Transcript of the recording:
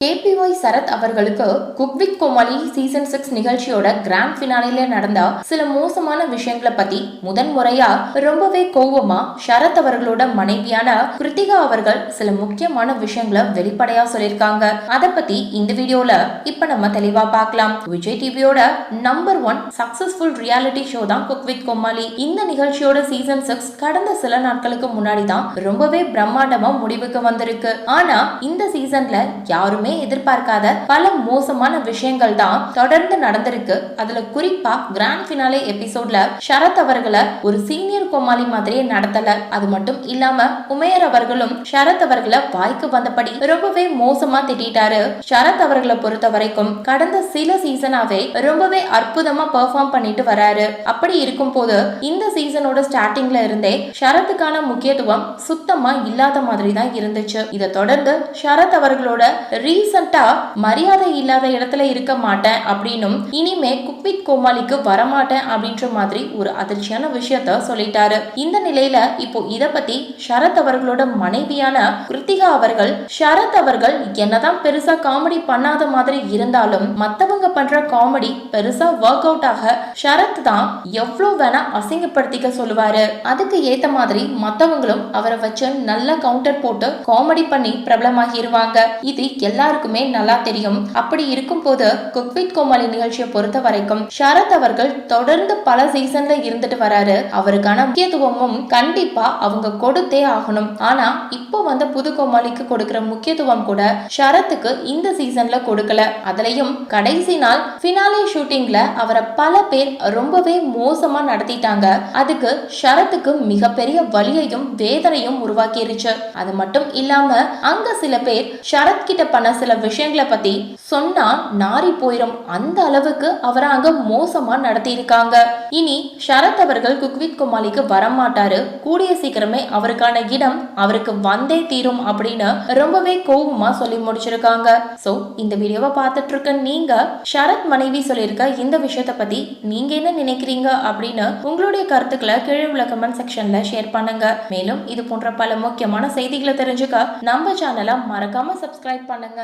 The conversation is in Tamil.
கேபிஒய் சரத் அவர்களுக்கு குக் வித் கோமாளி சீசன் 6 நிகழ்ச்சியோட கிராண்ட் ஃபினாலில நடந்த சில மோசமான விஷயங்களை பத்தி முதன்முறையா ரொம்பவே கோவமா சரத் அவர்களோட மனைவியான கிருத்திகா அவர்கள் சில முக்கியமான விஷயங்களை வெளிப்படையா சொல்லியிருக்காங்க. அதை பத்தி இந்த வீடியோல இப்ப நம்ம தெளிவா பார்க்கலாம். விஜய் டிவியோட நம்பர் 1 சக்சஸ்ஃபுல் ரியாலிட்டி ஷோ தான் குக் வித் கோமாளி. இந்த நிகழ்ச்சியோட சீசன் 6 கடந்த சில நாட்களுக்கு முன்னாடி தான் ரொம்பவே பிரம்மாண்டமா முடிவுக்கு வந்திருக்கு. ஆனா இந்த சீசன்ல யாருமே எதிர்பார்க்காத பல மோசமான விஷயங்கள் தான் தொடர்ந்து நடந்திருக்கு. அதுல குறிப்பா கிராண்ட் ஃபினாலே எபிசோட்ல சரத் அவர்களை ஒரு சீனியர் கோமாளி மாதிரியே நடத்தல. அது மட்டும் இல்லாம உமேர் அவர்களும் சரத் அவர்களை வாய்க்கு வந்தபடி ரொம்பவே மோசமா திட்டாரு. சரத் அவர்களை பொறுத்த வரைக்கும் கடந்த சில சீசனாவே ரொம்பவே அற்புதமா பெர்ஃபார்ம் பண்ணிட்டு வராரு. அப்படி இருக்கும் போது இந்த சீசனோட ஸ்டார்டிங்ல இருந்தே சரத்துக்கான முக்கியத்துவம் சுத்தமா இல்லாத மாதிரி தான் இருந்துச்சு. இதை தொடர்ந்து சரத் அவர்களோட ரீசெண்டா மரியாதை இல்லாத இடத்துல இருக்க மாட்டேன் அப்படின்னும் இனிமே குக் வித் கோமாளிக்கு வரமாட்டேன் அப்படின்ற மாதிரி ஒரு அதிர்ச்சியான விஷயத்த சொல்லிட்டாரு. இந்த நிலையில இப்போ இத பத்தி சரத் அவர்களோட மனைவியான கிருத்திகா அவர்கள் சரத் அவர்கள் என்னதான் பெருசா காமெடி பண்ணாத மாதிரி இருந்தாலும் மத்தவங்க பண்ற காமெடி பெருசா ஒர்க் அவுட் ஆக சரத் தான் எவ்வளவு வேணா அசிங்கப்படுத்திக்க சொல்லுவாரு. அதுக்கு ஏத்த மாதிரி மத்தவங்களும் அவரை வச்சு நல்ல கவுண்டர் போட்டு காமெடி பண்ணி பிரபலமாகிருவாங்க. இது எல்லாருக்குமே நல்லா தெரியும். அப்படி இருக்கும் போது குக் வித் கோமாளி நிகழ்ச்சியை பொறுத்த வரைக்கும் சரத் அவர்கள் தொடர்ந்து பல சீசன்ல இருந்துட்டு வராரு. அவருக்கான முக்கியத்துவமும் கண்டிப்பா அவங்க கொடுத்தே ஆகணும். ஆனா இப்போ வந்த புது கோமாளிக்கு கொடுக்கிற முக்கியத்துவம் கூட சரத்துக்கு இந்த சீசன்ல கொடுக்கல. அதுலயும் கடைசி நாள் ஃபினாலே ஷூட்டிங்ல அவரை பல பேர் ரொம்பவே மோசமா நடத்திட்டாங்க. அதுக்கு சரத்துக்கு மிகப்பெரிய வலியையும் வேதனையும் உருவாக்கிருச்சு. அது மட்டும் இல்லாம அங்க சில பேர் சரத் கிட்ட பண்ண சில விஷயங்களை பத்தி சொன்னா நாரி போயிரும். அந்த அளவுக்கு அவரை அங்க மோசமா நடத்தி இருக்காங்க. இனி சரத் அவர்கள் குக் வித் கோமாளிக்கு வரமாட்டாரு. கூடிய சீக்கிரமே அவருக்கான இடம் அவருக்கு வந்தே தீரும் அப்படின்னு ரொம்பவே கோவமா சொல்லி முடிச்சிருக்காங்க. சோ இந்த வீடியோவை பார்த்துட்டு இருக்க நீங்க சரத் மனைவி சொல்லியிருக்க இந்த விஷயத்த பத்தி நீங்க என்ன நினைக்கிறீங்க அப்படின்னு உங்களுடைய கருத்துக்களை கீழே உள்ள கமெண்ட் செக்ஷன்ல ஷேர் பண்ணுங்க. மேலும் இது போன்ற பல முக்கியமான செய்திகளை தெரிஞ்சுக்க நம்ம சேனலை மறக்காம சப்ஸ்கிரைப் பண்ணுங்க.